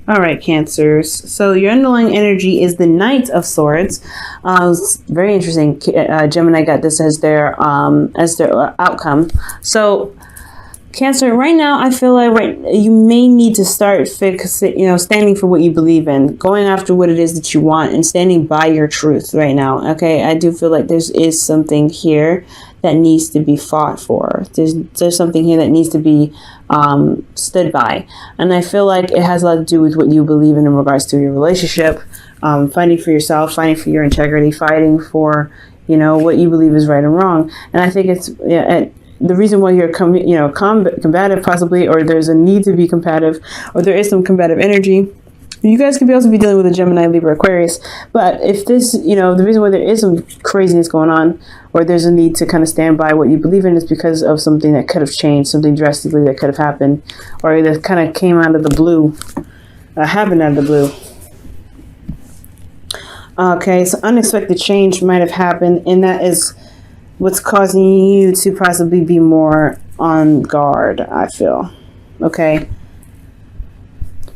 All right, Cancers. So your underlying energy is the Knight of Swords. It's very interesting. Gemini got this as their outcome. So Cancer, right now, I feel like you may need to start standing for what you believe in, going after what it is that you want, and standing by your truth right now. Okay, I do feel like is something here that needs to be fought for. There's something here that needs to be stood by, and I feel like it has a lot to do with what you believe in regards to your relationship, fighting for yourself, fighting for your integrity, fighting for what you believe is right and wrong. And I think it's the reason why you're combative possibly, or there's a need to be combative, or there is some combative energy. You guys could also be dealing with a Gemini, Libra, Aquarius. But if this, the reason why there is some craziness going on, or there's a need to kind of stand by what you believe in, is because of something that could have changed, something drastically that could have happened, or that kind of came out of the blue, happened out of the blue. Okay, so unexpected change might have happened, and that is what's causing you to possibly be more on guard, I feel. Okay.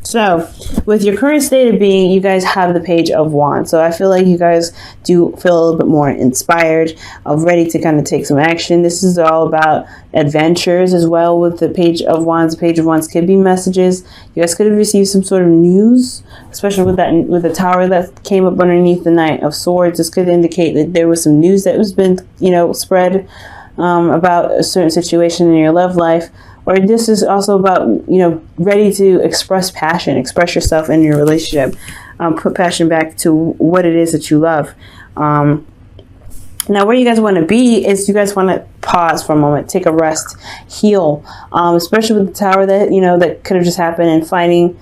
So, with your current state of being, you guys have the Page of Wands. So, I feel like you guys do feel a little bit more inspired, ready to kind of take some action. This is all about adventures as well with the Page of Wands. The Page of Wands could be messages. You guys could have received some sort of news, especially with the tower that came up underneath the Knight of Swords. This could indicate that there was some news that was been, spread about a certain situation in your love life. Or this is also about, ready to express passion, express yourself in your relationship, put passion back to what it is that you love. Now, where you guys want to be is you guys want to pause for a moment, take a rest, heal, especially with the tower that, that could have just happened, and fighting,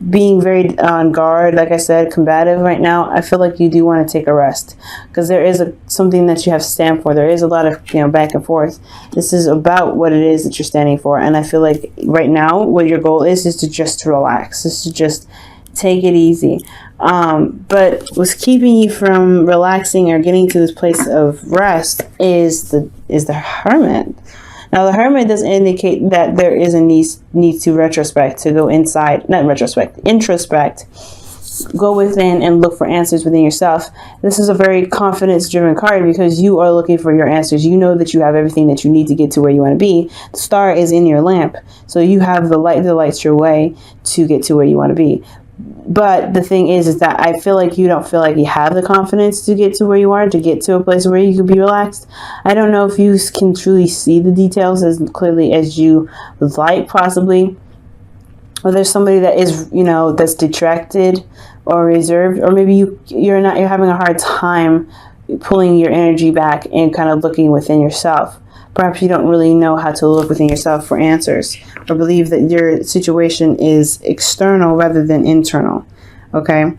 being very on guard, like I said, combative right now. I feel like you do want to take a rest because there is something that you have to stand for. There is a lot of, back and forth. This is about what it is that you're standing for. And I feel like right now what your goal is to just relax, is to just take it easy. But what's keeping you from relaxing or getting to this place of rest is the Hermit. Now, the Hermit does indicate that there is a need to retrospect, to go inside, not retrospect, introspect, go within and look for answers within yourself. This is a very confidence-driven card because you are looking for your answers. You know that you have everything that you need to get to where you want to be. The star is in your lamp, so you have the light that lights your way to get to where you want to be. But the thing is that I feel like you don't feel like you have the confidence to get to where you are, to get to a place where you can be relaxed. I don't know if you can truly see the details as clearly as you would like, possibly. Or there's somebody that is, that's detracted or reserved, or maybe you're having a hard time pulling your energy back and kind of looking within yourself. Perhaps you don't really know how to look within yourself for answers, or believe that your situation is external rather than internal. Okay?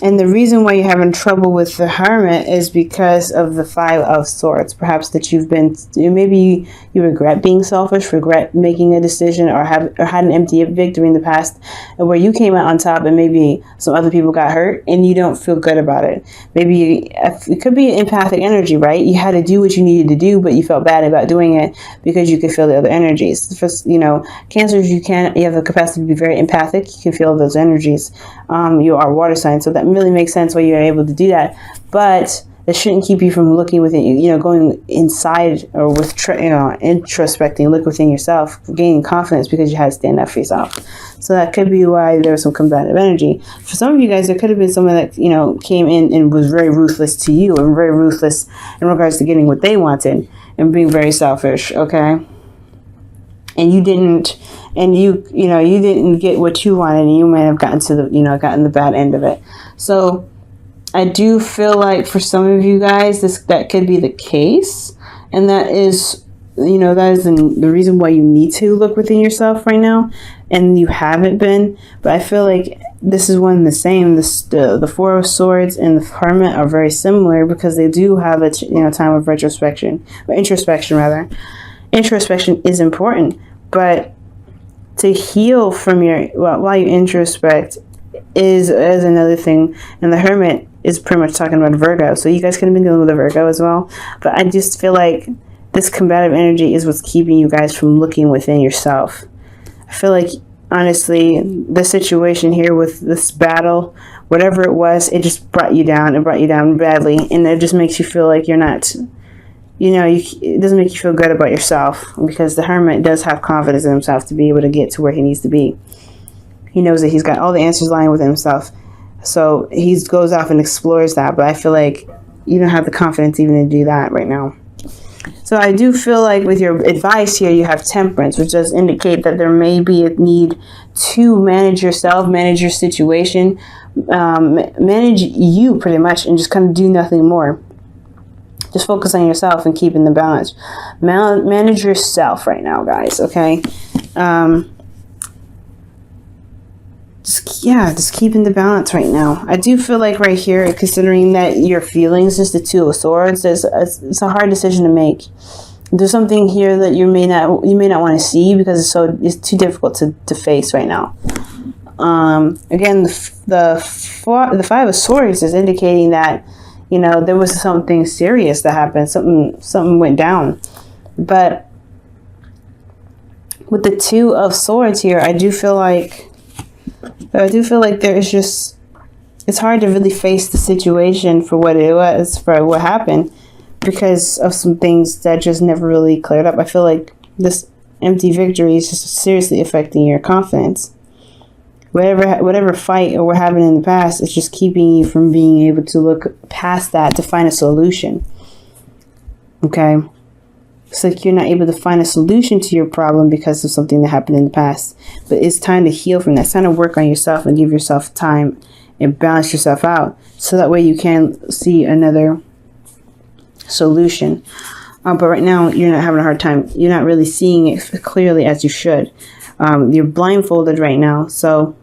And the reason why you're having trouble with the Hermit is because of the Five of Swords. Perhaps that maybe you regret being selfish, regret making a decision, or had an empty victory in the past where you came out on top and maybe some other people got hurt and you don't feel good about it. Maybe it could be an empathic energy, right? You had to do what you needed to do, but you felt bad about doing it because you could feel the other energies. Cancers, you have the capacity to be very empathic. You can feel those energies. You are water signs, so that really makes sense why you're able to do that. But that shouldn't keep you from looking within, going inside, or with, introspecting, look within yourself, gaining confidence because you had to stand up for yourself. So that could be why there was some combative energy. For some of you guys, there could have been someone that, came in and was very ruthless to you, and very ruthless in regards to getting what they wanted and being very selfish, okay? And you didn't get what you wanted, and you might have gotten the bad end of it. So I do feel like for some of you guys, that could be the case, and that is the reason why you need to look within yourself right now, and you haven't been. But I feel like this is one and the same. The Four of Swords and the Hermit are very similar because they do have a time of introspection rather. Introspection is important, but to heal from while you introspect is another thing. And the Hermit is pretty much talking about Virgo, so you guys could have been dealing with a Virgo as well. But I just feel like this combative energy is what's keeping you guys from looking within yourself. I feel like honestly, the situation here with this battle, whatever it was, it just brought you down. It brought you down badly, and it just makes you feel like you're not, it doesn't make you feel good about yourself, because the Hermit does have confidence in himself to be able to get to where he needs to be. He knows that he's got all the answers lying within himself, so he goes off and explores that. But I feel like you don't have the confidence even to do that right now. So I do feel like with your advice here, you have Temperance, which does indicate that there may be a need to manage yourself, manage your situation, manage you pretty much, and just kind of do nothing more. Just focus on yourself and keeping the balance. Manage yourself right now, guys, okay? Just keeping the balance right now. I do feel like right here, considering that your feelings is the Two of Swords, it's a hard decision to make. There's something here that you may not want to see, because it's too difficult to face right now. Again, the Five of Swords is indicating that there was something serious that happened. Something went down. But with the Two of Swords here, I do feel like there is just, it's hard to really face the situation for what it was, for what happened, because of some things that just never really cleared up. I feel like this empty victory is just seriously affecting your confidence. Whatever fight or what happened in the past, it's just keeping you from being able to look past that to find a solution. Okay? It's like you're not able to find a solution to your problem because of something that happened in the past. But it's time to heal from that. It's time to work on yourself and give yourself time and balance yourself out, so that way you can see another solution. But right now, you're not having a hard time. You're not really seeing it clearly as you should. You're blindfolded right now. So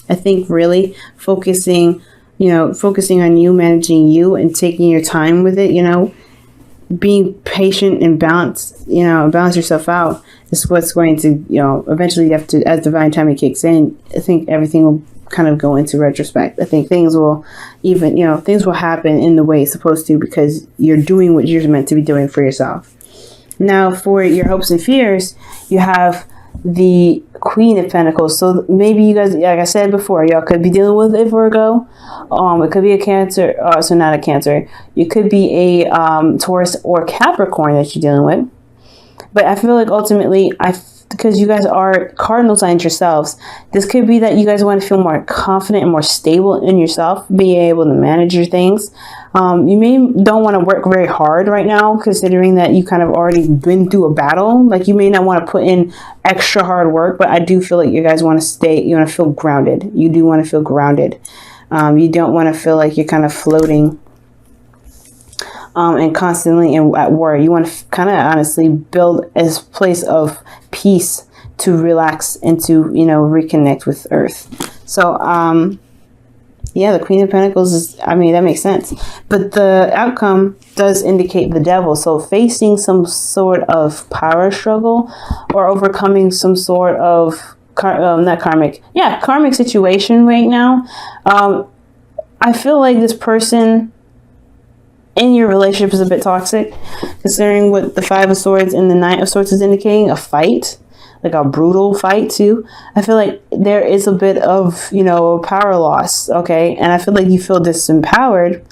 I think really focusing on you, managing you, and taking your time with it, being patient and balance yourself out is what's going to, eventually, as divine timing kicks in, I think everything will kind of go into retrospect. I think things will happen in the way it's supposed to, because you're doing what you're meant to be doing for yourself. Now, for your hopes and fears, you have the Queen of Pentacles. So maybe you guys, like I said before, y'all could be dealing with a Virgo. It could be a Cancer. So not a Cancer. You could be a Taurus or Capricorn that you're dealing with. But I feel like ultimately, because you guys are cardinal signs yourselves, this could be that you guys want to feel more confident and more stable in yourself, being able to manage your things. You don't want to work very hard right now, considering that you kind of already been through a battle. Like, you may not want to put in extra hard work, but I do feel like you guys want to feel grounded. You do want to feel grounded. You don't want to feel like you're kind of floating and constantly at war. You want to kind of honestly build a place of peace to relax and to, reconnect with Earth. So, the Queen of Pentacles that makes sense. But the outcome does indicate the Devil. So facing some sort of power struggle or overcoming some sort of, karmic situation right now. I feel like this person in your relationship is a bit toxic, considering what the Five of Swords and the Knight of Swords is indicating, a fight. Like a brutal fight too. I feel like there is a bit of, power loss, okay? And I feel like you feel disempowered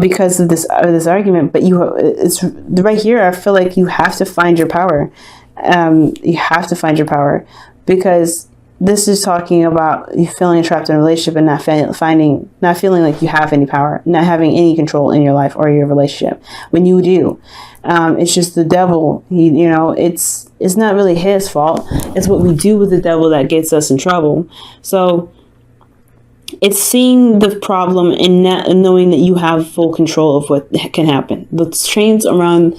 because of this argument. But it's right here. I feel like you have to find your power. You have to find your power, because this is talking about you feeling trapped in a relationship and not feeling like you have any power, not having any control in your life or your relationship. When you do, it's just the Devil. It's not really his fault. It's what we do with the Devil that gets us in trouble. So it's seeing the problem and not knowing that you have full control of what can happen. The chains around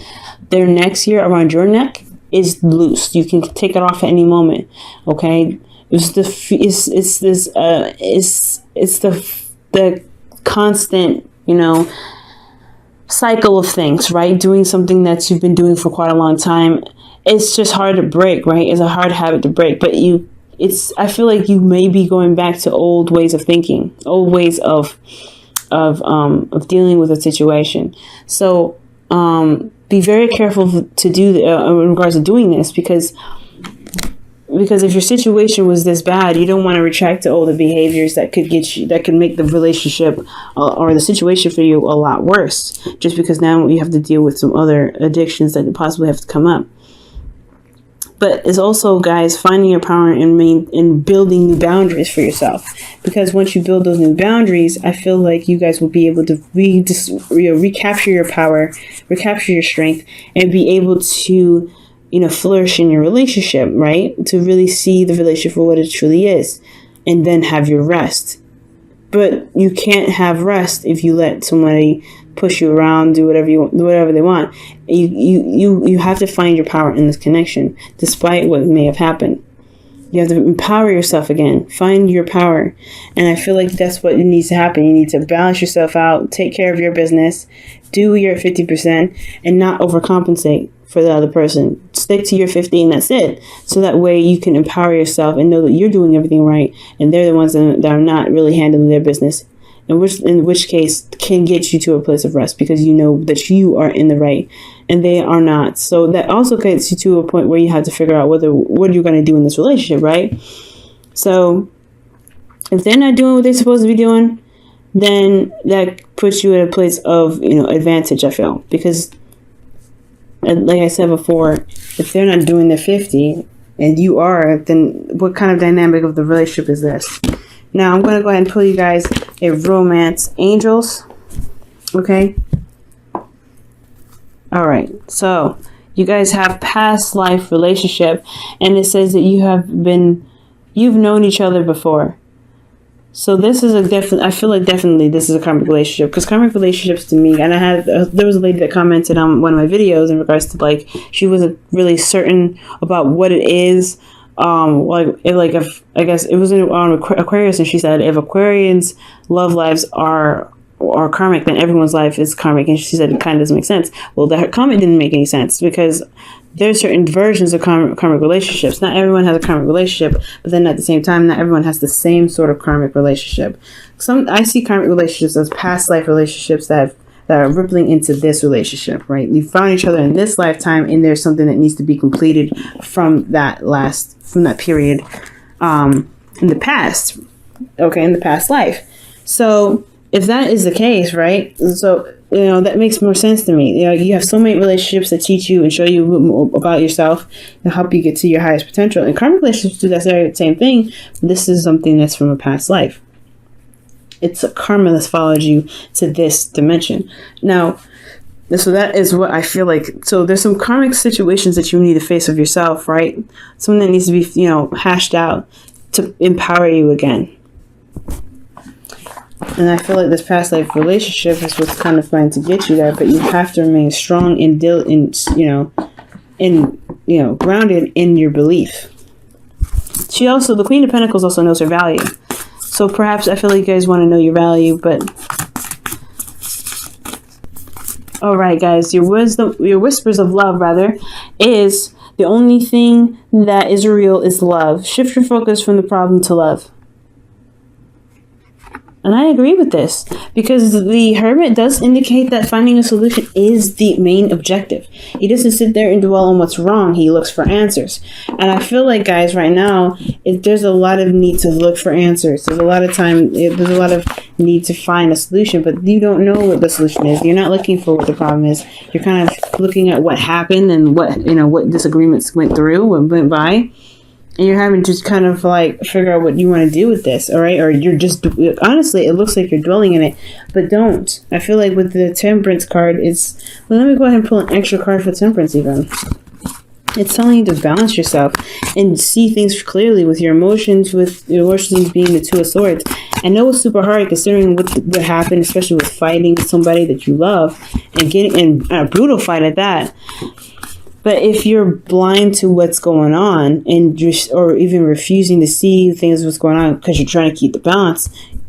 their necks here, around your neck, is loose. You can take it off at any moment. Okay. It's the constant, cycle of things, right? Doing something that you've been doing for quite a long time. It's just hard to break, right? It's a hard habit to break, but I feel like you may be going back to old ways of thinking, old ways of dealing with a situation. So, be very careful to do in regards to doing this, because because if your situation was this bad, you don't want to retract to all the behaviors that could get you, that could make the relationship or the situation for you a lot worse, just because now you have to deal with some other addictions that possibly have to come up. But it's also, guys, finding your power and building new boundaries for yourself. Because once you build those new boundaries, I feel like you guys will be able to recapture your power, recapture your strength, and be able to, flourish in your relationship, right? To really see the relationship for what it truly is, and then have your rest. But you can't have rest if you let somebody push you around, do whatever they want. You have to find your power in this connection, despite what may have happened. You have to empower yourself again. Find your power. And I feel like that's what needs to happen. You need to balance yourself out, take care of your business, do your 50%, and not overcompensate for the other person. Stick to your 50 and that's it. So that way you can empower yourself and know that you're doing everything right, and they're the ones that are not really handling their business. In which case can get you to a place of rest, because you know that you are in the right and they are not. So that also gets you to a point where you have to figure out what you're going to do in this relationship, right? So if they're not doing what they're supposed to be doing, then that puts you at a place of, advantage, I feel. Because, like I said before, if they're not doing their 50 and you are, then what kind of dynamic of the relationship is this? Now, I'm going to go ahead and pull you guys a romance angels. Okay? All right. So, you guys have past life relationship. And it says that you've known each other before. So, this is I feel like definitely this is a karmic relationship. Because karmic relationships to me, and there was a lady that commented on one of my videos in regards to, she wasn't really certain about what it is. If I guess it was on Aquarius, and she said if Aquarians' love lives are karmic, then everyone's life is karmic, and she said it kind of doesn't make sense. Well, that comment didn't make any sense, because there's certain versions of karmic relationships. Not everyone has a karmic relationship, but then at the same time, not everyone has the same sort of karmic relationship. I see karmic relationships as past life relationships that are rippling into this relationship, right? You found each other in this lifetime, and there's something that needs to be completed from that period in the past, okay, in the past life. So if that is the case, right, so that makes more sense to me. You have so many relationships that teach you and show you more about yourself and help you get to your highest potential, and karmic relationships do that very same thing. This is something that's from a past life. It's a karma that's followed you to this dimension. Now, so that is what I feel like. So there's some karmic situations that you need to face of yourself, right? Something that needs to be, hashed out to empower you again. And I feel like this past life relationship is what's kind of going to get you there, but you have to remain strong and grounded in your belief. The Queen of Pentacles also knows her value. So perhaps I feel like you guys want to know your value, but all right, guys, your whispers of love, rather, is the only thing that is real is love. Shift your focus from the problem to love. And I agree with this, because the Hermit does indicate that finding a solution is the main objective. He doesn't sit there and dwell on what's wrong. He looks for answers. And I feel like, guys, right now, there's a lot of need to look for answers. There's a lot of need to find a solution, but you don't know what the solution is. You're not looking for what the problem is. You're kind of looking at what happened and what disagreements went by. And you're having to kind of figure out what you want to do with this, all right? Or you're just, honestly, it looks like you're dwelling in it, but don't. I feel like with the Temperance card, let me go ahead and pull an extra card for Temperance even. It's telling you to balance yourself and see things clearly with your emotions, being the Two of Swords. I know it's super hard considering what happened, especially with fighting somebody that you love and getting in a brutal fight at that. But if you're blind to what's going on or even refusing to see things what's going on because you're trying to keep the balance,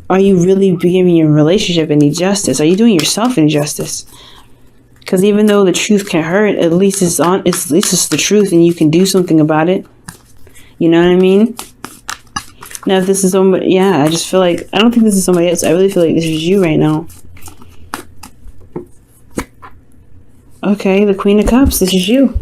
are you really giving your relationship any justice? Are you doing yourself any justice? Because even though the truth can hurt, at least it's the truth, and you can do something about it. You know what I mean? Now, if this is somebody, I just feel like I don't think this is somebody else. I really feel like this is you right now. Okay, the Queen of Cups, this is you.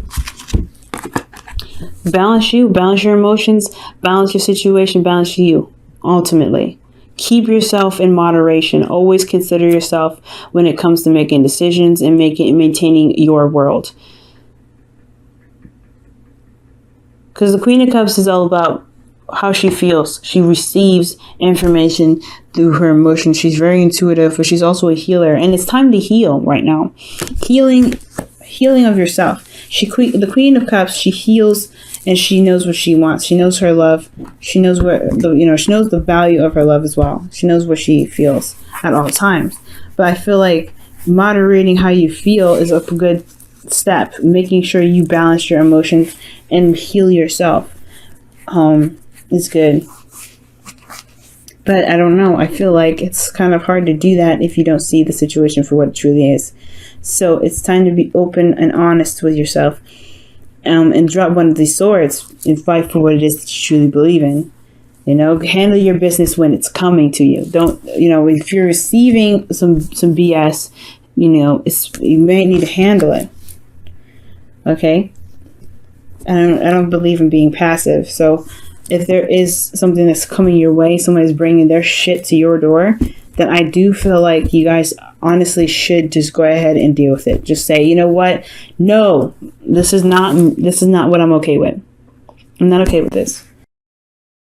Balance you, balance your emotions, balance your situation, balance you, ultimately. Keep yourself in moderation. Always consider yourself when it comes to making decisions and maintaining your world. Because the Queen of Cups is all about how she feels. She receives information through her emotions. She's very intuitive, but she's also a healer. And it's time to heal right now. Healing of yourself. The Queen of Cups, she heals and she knows what she wants. She knows her love. She knows she knows the value of her love as well. She knows what she feels at all times. But I feel like moderating how you feel is a good step. Making sure you balance your emotions and heal yourself is good. But I don't know. I feel like it's kind of hard to do that if you don't see the situation for what it truly is. So it's time to be open and honest with yourself, and drop one of these swords and fight for what it is that you truly believe in. Handle your business when it's coming to you. Don't, if you're receiving some BS, you may need to handle it. Okay? I don't believe in being passive. So if there is something that's coming your way, somebody's bringing their shit to your door, then I do feel like you guys honestly should just go ahead and deal with it. Just say, you know what? No, this is not what I'm okay with. I'm not okay with this.